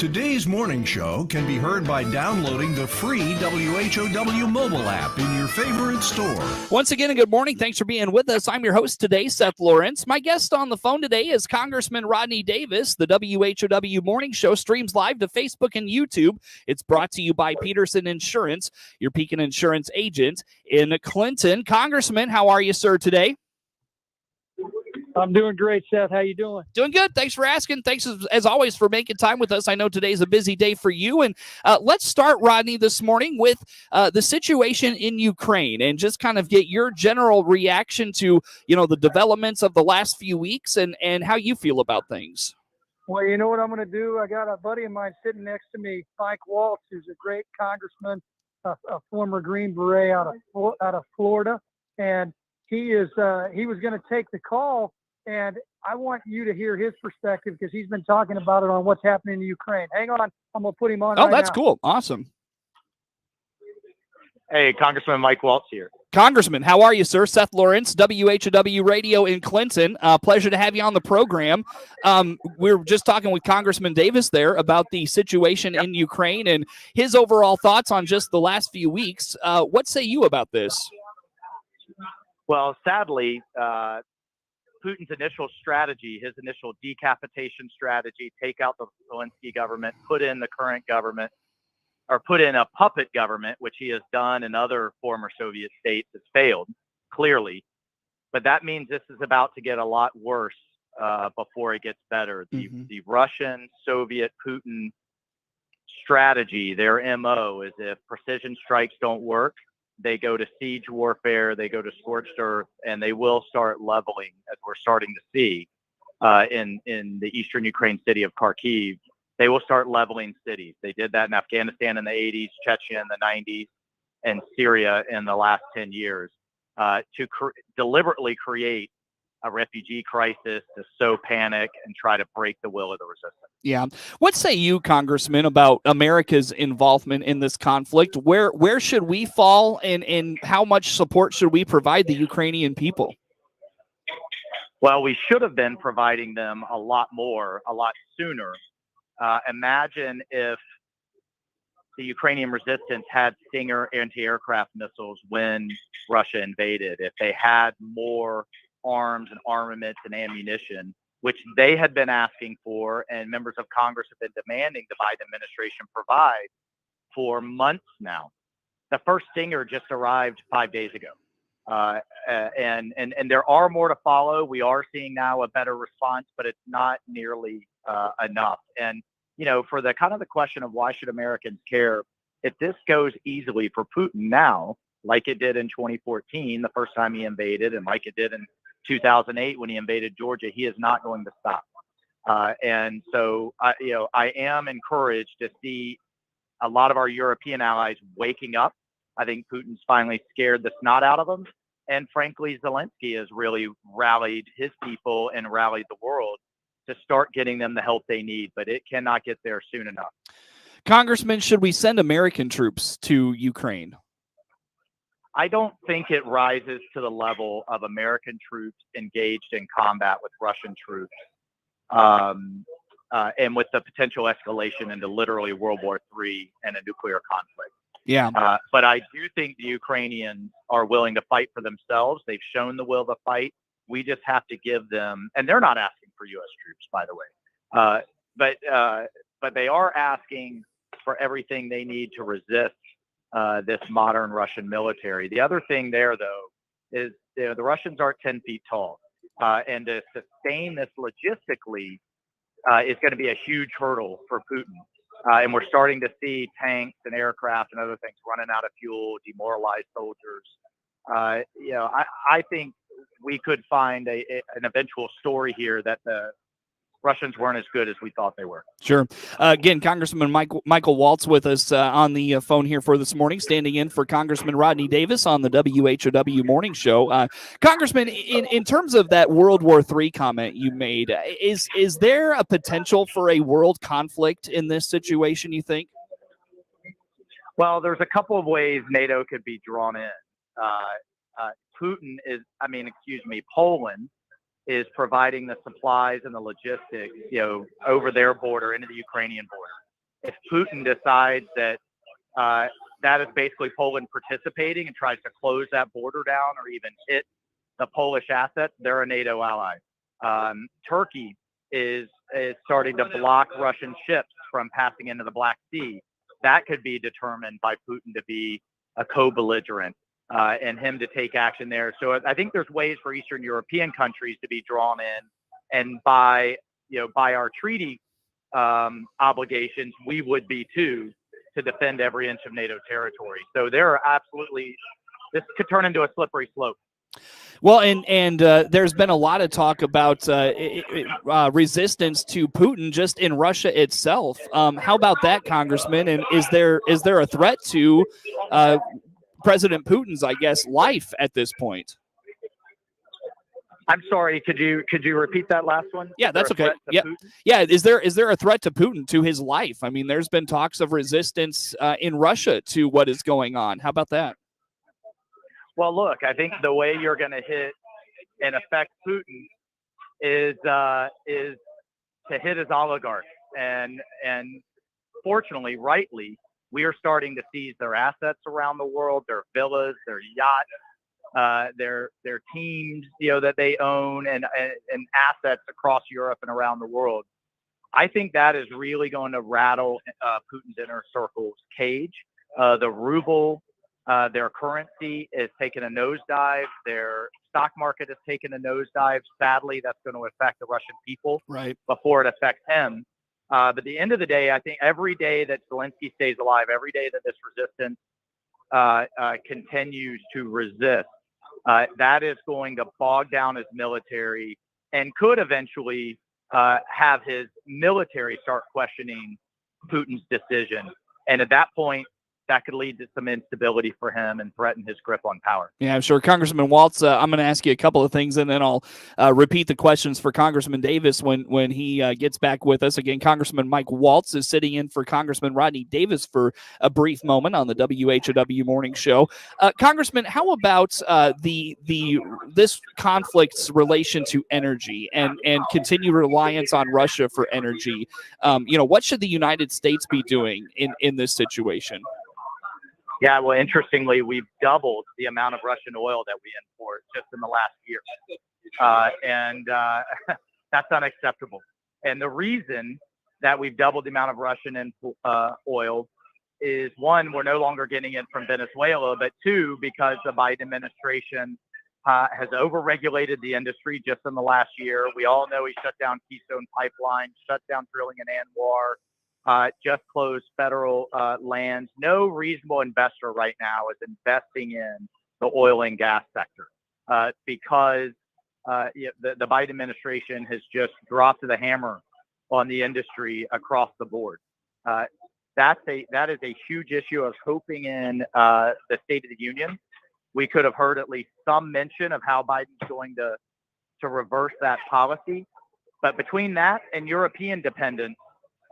Today's morning show can be heard by downloading the free WHOW mobile app in your favorite store. Once again, good morning. Thanks for being with us. I'm your host today, Seth Lawrence. My guest on the phone today is Congressman Rodney Davis. The WHOW morning show streams live to Facebook and YouTube. It's brought to you by Peterson Insurance, your Pekin Insurance agent in Clinton. Congressman, how are you, sir, today? I'm doing great, Seth. How you doing? Doing good. Thanks for asking. Thanks, as always, for making time with us. I know today's a busy day for you. And let's start, Rodney, this morning with the situation in Ukraine and just kind of get your general reaction to, the developments of the last few weeks and how you feel about things. Well, you know what I'm going to do? I got a buddy of mine sitting next to me, Mike Waltz, who's a great congressman, a former Green Beret out of Florida. And he was going to take the call. And I want you to hear his perspective because he's been talking about it on what's happening in Ukraine. Hang on. I'm going to put him on. Oh, that's cool. Awesome. Hey, Congressman Mike Waltz here. Congressman, how are you, sir? Seth Lawrence, WHOW Radio in Clinton. Pleasure to have you on the program. We were just talking with Congressman Davis there about the situation in Ukraine and his overall thoughts on just the last few weeks. What say you about this? Well, sadly, Putin's initial strategy, his initial decapitation strategy, take out the Zelensky government, put in the current government, or put in a puppet government, which he has done in other former Soviet states, has failed, clearly. But that means this is about to get a lot worse before it gets better. The Russian, Soviet, Putin strategy, their MO is if precision strikes don't work, they go to siege warfare, they go to scorched earth, and they will start leveling, as we're starting to see in the eastern Ukraine city of Kharkiv. They will start leveling cities. They did that in Afghanistan in the 80s, Chechnya in the 90s, and Syria in the last 10 years to deliberately create a refugee crisis, to sow panic and try to break the will of the resistance. Yeah. What say you, Congressman, about America's involvement in this conflict? Where should we fall and how much support should we provide the Ukrainian people? Well, we should have been providing them a lot more, a lot sooner. Imagine if the Ukrainian resistance had Stinger anti-aircraft missiles when Russia invaded, if they had more arms and armaments and ammunition, which they had been asking for and members of Congress have been demanding the Biden administration provide for months now. The first Stinger just arrived 5 days ago. And there are more to follow. We are seeing now a better response, but it's not nearly enough. And, for the kind of the question of why should Americans care, if this goes easily for Putin now, like it did in 2014, the first time he invaded, and like it did in 2008 when he invaded Georgia, he is not going to stop. And so, I am encouraged to see a lot of our European allies waking up. I think Putin's finally scared the snot out of them. And frankly, Zelensky has really rallied his people and rallied the world to start getting them the help they need, but it cannot get there soon enough. Congressman, should we send American troops to Ukraine? I don't think it rises to the level of American troops engaged in combat with Russian troops and with the potential escalation into literally World War III and a nuclear conflict. Yeah. But I do think the Ukrainians are willing to fight for themselves. They've shown the will to fight. We just have to give them, and they're not asking for U.S. troops, by the way, but they are asking for everything they need to resist this modern Russian military. The other thing there, though, is the Russians aren't 10 feet tall. And to sustain this logistically is going to be a huge hurdle for Putin. And we're starting to see tanks and aircraft and other things running out of fuel, demoralized soldiers. I think we could find an eventual story here that the Russians weren't as good as we thought they were. Sure. Again, Congressman Michael Waltz with us on the phone here for this morning, standing in for Congressman Rodney Davis on the WHOW Morning Show. Congressman, in terms of that World War III comment you made, is there a potential for a world conflict in this situation, you think? Well, there's a couple of ways NATO could be drawn in. Poland is providing the supplies and the logistics, over their border into the Ukrainian border. if Putin decides that that is basically Poland participating and tries to close that border down or even hit the Polish assets, they're a NATO ally. Turkey is starting to block Russian ships from passing into the Black Sea. That could be determined by Putin to be a co-belligerent and him to take action there. So I think there's ways for Eastern European countries to be drawn in, and by our treaty obligations, we would be too, to defend every inch of NATO territory. So this could turn into a slippery slope. Well, and there's been a lot of talk about resistance to Putin just in Russia itself. How about that, Congressman? And is there a threat to President Putin's, I guess, life at this point? I'm sorry. Could you repeat that last one? Yeah, that's okay. Yeah, yeah. Is there a threat to Putin, to his life? I mean, there's been talks of resistance in Russia to what is going on. How about that? Well, look, I think the way you're going to hit and affect Putin is to hit his oligarchs, and fortunately, rightly, we are starting to seize their assets around the world, their villas, their yachts, their teams, that they own, and assets across Europe and around the world. I think that is really going to rattle Putin's inner circle's cage. The ruble, their currency, is taking a nosedive. Their stock market has taken a nosedive. Sadly, that's going to affect the Russian people before it affects him. But at the end of the day, I think every day that Zelensky stays alive, every day that this resistance continues to resist, that is going to bog down his military and could eventually have his military start questioning Putin's decision. And at that point, that could lead to some instability for him and threaten his grip on power. Yeah, sure. Congressman Waltz, I'm going to ask you a couple of things, and then I'll repeat the questions for Congressman Davis when he gets back with us. Again, Congressman Mike Waltz is sitting in for Congressman Rodney Davis for a brief moment on the WHOW Morning Show. Congressman, how about this conflict's relation to energy and continued reliance on Russia for energy? What should the United States be doing in this situation? Yeah, well, interestingly, we've doubled the amount of Russian oil that we import just in the last year. And that's unacceptable. And the reason that we've doubled the amount of Russian oil is, one, we're no longer getting it from Venezuela, but two, because the Biden administration has overregulated the industry just in the last year. We all know he shut down Keystone Pipeline, shut down drilling in Anwar, just closed federal lands. No reasonable investor right now is investing in the oil and gas sector because the Biden administration has just dropped the hammer on the industry across the board. That is a huge issue. I was hoping in the State of the Union we could have heard at least some mention of how Biden's going to reverse that policy. But between that and European dependence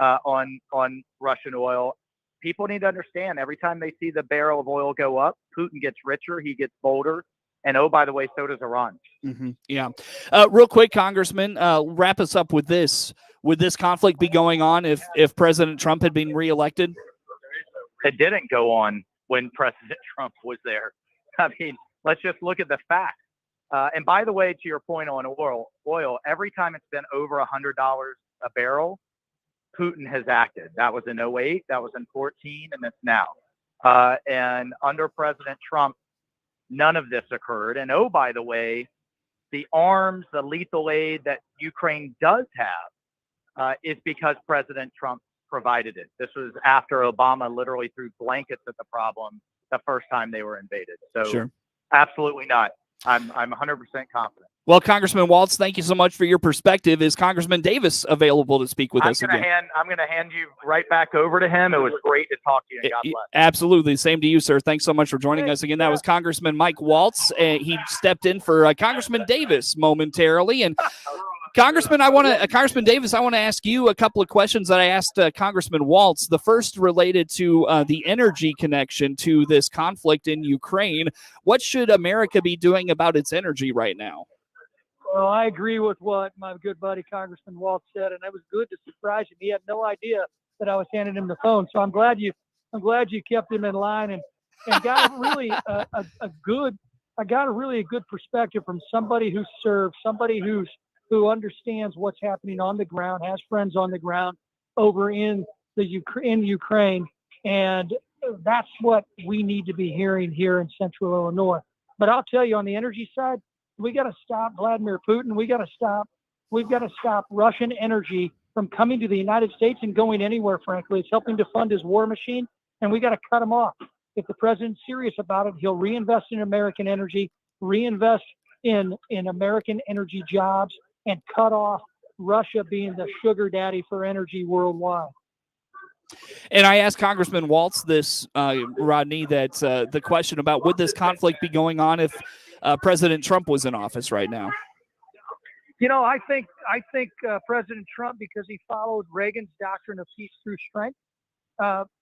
on Russian oil, people need to understand every time they see the barrel of oil go up, Putin gets richer, he gets bolder, and oh, by the way, so does Iran. Mm-hmm. Yeah. Real quick, Congressman, wrap us up with this. Would this conflict be going on if President Trump had been reelected? It didn't go on when President Trump was there. I mean, let's just look at the facts. And by the way, to your point on oil, every time it's been over $100 a barrel, Putin has acted. That was in 2008, that was in 2014, and it's now. And under President Trump, none of this occurred. And oh, by the way, the arms, the lethal aid that Ukraine does have is because President Trump provided it. This was after Obama literally threw blankets at the problem the first time they were invaded. So sure. Absolutely not. I'm 100% confident. Well, Congressman Waltz, thank you so much for your perspective. Is Congressman Davis available to speak with us again? I'm going to hand you right back over to him. It was great to talk to you, and God bless. Absolutely. Same to you, sir. Thanks so much for joining us again. That was Congressman Mike Waltz. He stepped in for Congressman Davis momentarily. And Congressman Davis, I want to ask you a couple of questions that I asked Congressman Waltz. The first related to the energy connection to this conflict in Ukraine. What should America be doing about its energy right now? Well, I agree with what my good buddy Congressman Waltz said, and it was good to surprise him. He had no idea that I was handing him the phone. So I'm glad you kept him in line and got really a good perspective from somebody who served, somebody who understands what's happening on the ground, has friends on the ground over in Ukraine, and that's what we need to be hearing here in Central Illinois. But I'll tell you, on the energy side, we got to stop Vladimir Putin. We've got to stop Russian energy from coming to the United States and going anywhere. Frankly, it's helping to fund his war machine, and we got to cut him off. If the president's serious about it, he'll reinvest in American energy, reinvest in American energy jobs, and cut off Russia being the sugar daddy for energy worldwide. And I asked Congressman Waltz this, Rodney, that the question about would this conflict be going on if President Trump was in office right now? I think President Trump, because he followed Reagan's doctrine of peace through strength,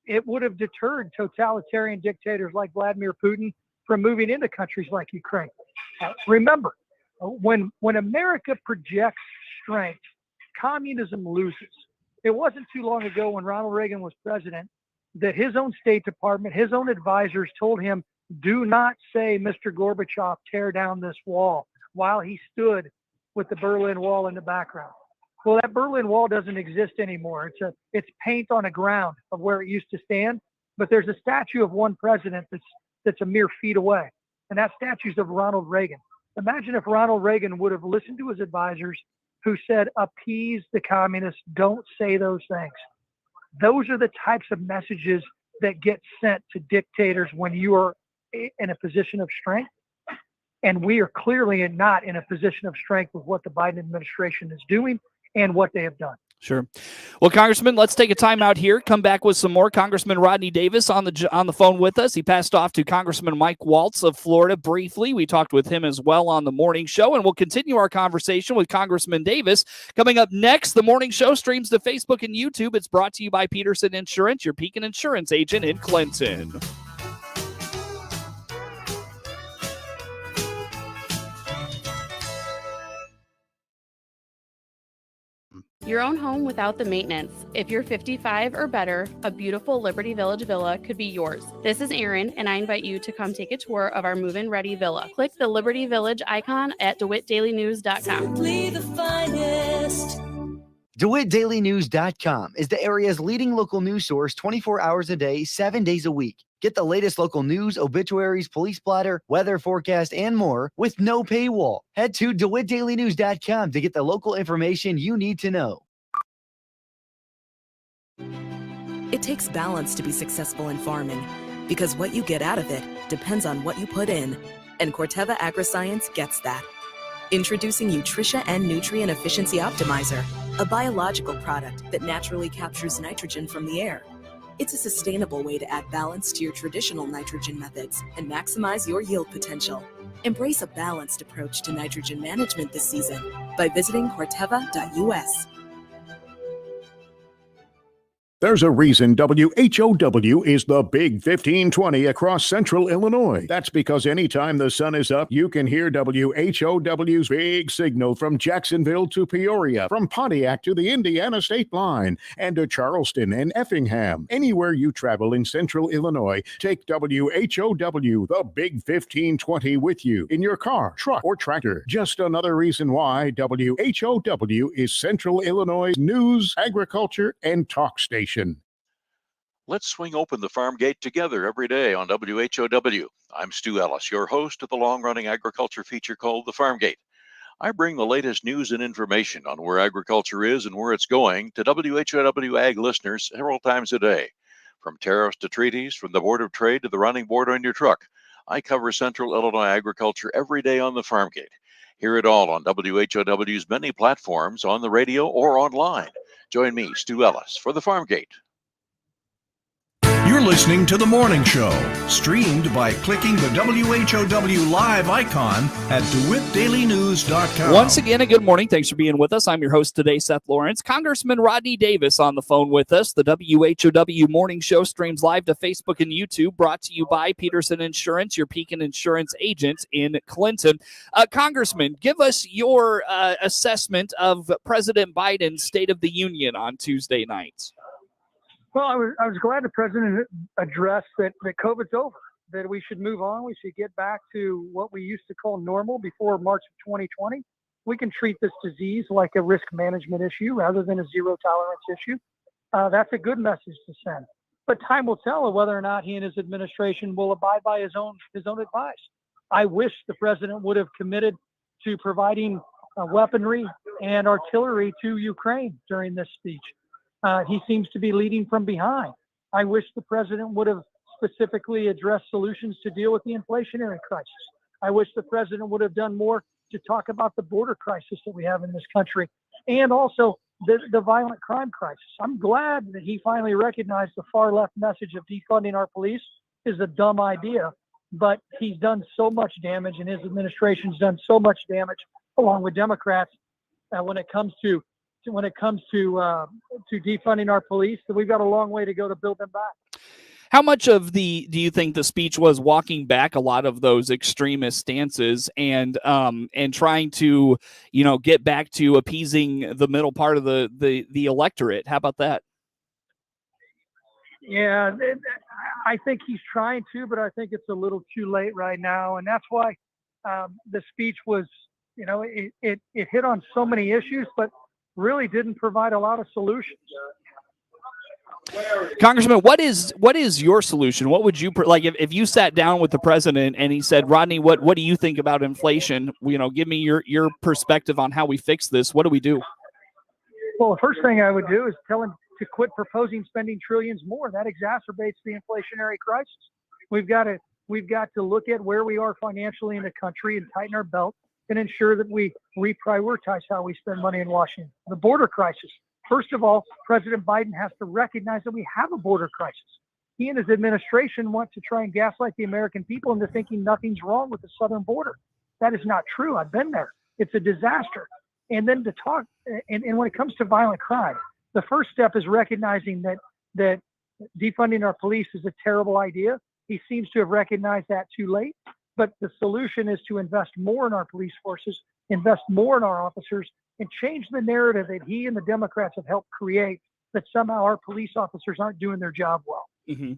it would have deterred totalitarian dictators like Vladimir Putin from moving into countries like Ukraine. Remember, when America projects strength, communism loses. It wasn't too long ago when Ronald Reagan was president that his own State Department, his own advisors told him, do not say, Mr. Gorbachev, tear down this wall, while he stood with the Berlin Wall in the background. Well, that Berlin Wall doesn't exist anymore. It's paint on a ground of where it used to stand, but there's a statue of one president that's a mere feet away, and that statue's of Ronald Reagan. Imagine if Ronald Reagan would have listened to his advisors who said, appease the communists, don't say those things. Those are the types of messages that get sent to dictators when you are in a position of strength. And we are clearly not in a position of strength with what the Biden administration is doing and what they have done. Sure. Well, Congressman, let's take a time out here. Come back with some more. Congressman Rodney Davis on the phone with us. He passed off to Congressman Mike Waltz of Florida briefly. We talked with him as well on the morning show, and we'll continue our conversation with Congressman Davis. Coming up next, the morning show streams to Facebook and YouTube. It's brought to you by Peterson Insurance, your Pekin Insurance agent in Clinton. Your own home without the maintenance. If you're 55 or better, a beautiful Liberty Village villa could be yours. This is Erin, and I invite you to come take a tour of our move-in ready villa. Click the Liberty Village icon at DeWittDailyNews.com. Simply the finest. DeWittDailyNews.com is the area's leading local news source 24 hours a day, 7 days a week. Get the latest local news, obituaries, police blotter, weather forecast, and more with no paywall. Head to DeWittDailyNews.com to get the local information you need to know. It takes balance to be successful in farming because what you get out of it depends on what you put in. And Corteva Agriscience gets that. Introducing Nutritia and Nutrient Efficiency Optimizer, a biological product that naturally captures nitrogen from the air. It's a sustainable way to add balance to your traditional nitrogen methods and maximize your yield potential. Embrace a balanced approach to nitrogen management this season by visiting Corteva.us. There's a reason WHOW is the Big 1520 across central Illinois. That's because anytime the sun is up, you can hear WHOW's big signal from Jacksonville to Peoria, from Pontiac to the Indiana state line, and to Charleston and Effingham. Anywhere you travel in central Illinois, take WHOW, the Big 1520, with you in your car, truck, or tractor. Just another reason why WHOW is Central Illinois' news, agriculture, and talk station. Let's swing open the farm gate together every day on WHOW. I'm Stu Ellis, your host of the long-running agriculture feature called The Farm Gate. I bring the latest news and information on where agriculture is and where it's going to WHOW Ag listeners several times a day. From tariffs to treaties, from the Board of Trade to the running board on your truck, I cover Central Illinois agriculture every day on The Farm Gate. Hear it all on WHOW's many platforms, on the radio or online. Join me, Stu Ellis, for The Farm Gate. You're listening to The Morning Show, streamed by clicking the WHOW live icon at DeWittDailyNews.com. Once again, a good morning. Thanks for being with us. I'm your host today, Seth Lawrence. Congressman Rodney Davis on the phone with us. The WHOW Morning Show streams live to Facebook and YouTube, brought to you by Peterson Insurance, your Pekin Insurance agent in Clinton. Congressman, give us your assessment of President Biden's State of the Union on Tuesday night. Well, I was glad the president addressed that COVID's over, that we should move on. We should get back to what we used to call normal before March of 2020. We can treat this disease like a risk management issue rather than a zero tolerance issue. That's a good message to send. But time will tell whether or not he and his administration will abide by his own advice. I wish the president would have committed to providing weaponry and artillery to Ukraine during this speech. He seems to be leading from behind. I wish the president would have specifically addressed solutions to deal with the inflationary crisis. I wish the president would have done more to talk about the border crisis that we have in this country and also the violent crime crisis. I'm glad that he finally recognized the far left message of defunding our police is a dumb idea, but he's done so much damage and his administration's done so much damage along with Democrats when it comes to defunding our police that we've got a long way to go to build them back. How much do you think the speech was walking back a lot of those extremist stances and trying to, get back to appeasing the middle part of the electorate? How about that? Yeah, I think he's trying to, but I think it's a little too late right now. And that's why the speech was, it hit on so many issues, but really didn't provide a lot of solutions. Congressman, what is your solution? What would you like if you sat down with the president and he said, Rodney, what do you think about inflation? Give me your perspective on how we fix this. What do we do? Well, the first thing I would do is tell him to quit proposing spending trillions more. That exacerbates the inflationary crisis. We've got to look at where we are financially in the country and tighten our belt and ensure that we reprioritize how we spend money in Washington. The border crisis. First of all, President Biden has to recognize that we have a border crisis. He and his administration want to try and gaslight the American people into thinking nothing's wrong with the southern border. That is not true. I've been there. It's a disaster. And then to talk, and when it comes to violent crime, the first step is recognizing that defunding our police is a terrible idea. He seems to have recognized that too late. But the solution is to invest more in our police forces, invest more in our officers, and change the narrative that he and the Democrats have helped create that somehow our police officers aren't doing their job well. Mm-hmm.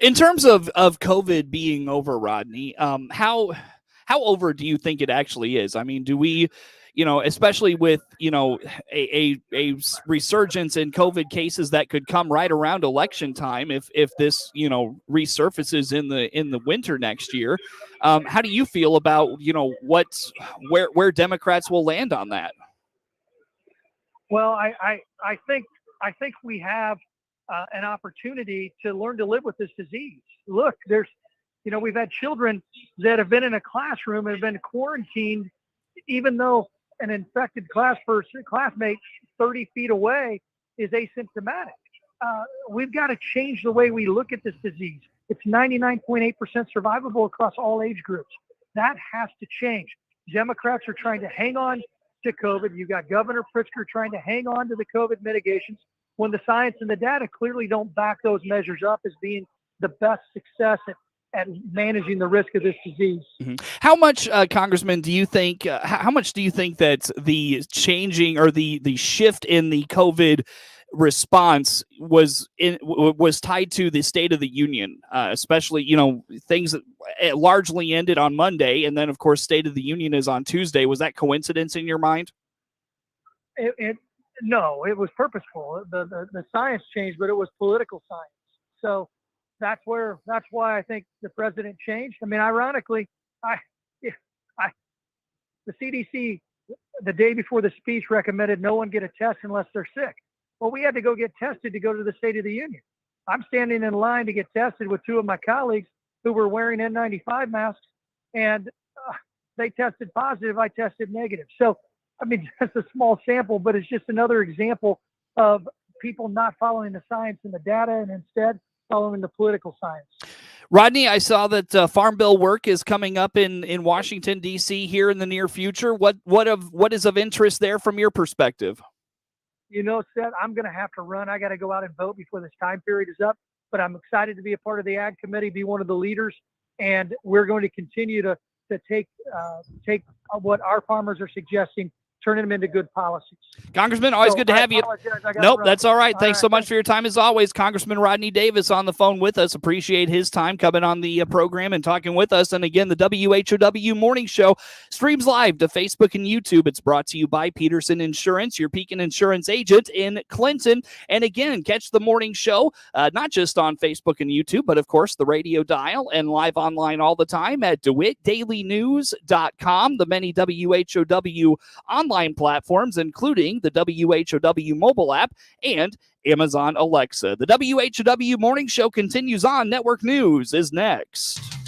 In terms of COVID being over, Rodney, how over do you think it actually is? I mean, do we, especially with, a resurgence in COVID cases that could come right around election time if this, resurfaces in the winter next year. How do you feel about, where Democrats will land on that? Well, I think we have an opportunity to learn to live with this disease. Look, we've had children that have been in a classroom and have been quarantined, even though an infected classmate 30 feet away is asymptomatic. We've got to change the way we look at this disease. It's 99.8% survivable across all age groups. That has to change. Democrats are trying to hang on to COVID. You've got Governor Pritzker trying to hang on to the COVID mitigations when the science and the data clearly don't back those measures up as being the best success at managing the risk of this disease. Mm-hmm. How much, Congressman, do you think? How much do you think that the changing or the shift in the COVID response was tied to the State of the Union, especially things that largely ended on Monday, and then of course State of the Union is on Tuesday. Was that coincidence in your mind? No, it was purposeful. The science changed, but it was political science. So that's why I think the president changed. I mean, ironically, the CDC the day before the speech recommended no one get a test unless they're sick. Well, we had to go get tested to go to the State of the Union. I'm standing in line to get tested with two of my colleagues who were wearing N95 masks, and they tested positive. I tested negative. So, I mean, just a small sample, but it's just another example of people not following the science and the data and instead following the political science. Rodney, I saw that Farm Bill work is coming up in Washington, D.C. here in the near future. What is of interest there from your perspective? Seth, I'm going to have to run. I got to go out and vote before this time period is up, but I'm excited to be a part of the Ag Committee, be one of the leaders, and we're going to continue to take what our farmers are suggesting turning them into good policies. Congressman, always good to have you. Nope, that's all right. Thanks so much for your time as always. Congressman Rodney Davis on the phone with us. Appreciate his time coming on the program and talking with us. And again, the WHOW Morning Show streams live to Facebook and YouTube. It's brought to you by Peterson Insurance, your Pekin Insurance agent in Clinton. And again, catch the morning show, not just on Facebook and YouTube, but of course the radio dial and live online all the time at DeWittDailyNews.com. The many WHOW online platforms, including the WHOW mobile app and Amazon Alexa. The WHOW Morning Show continues on. Network News is next.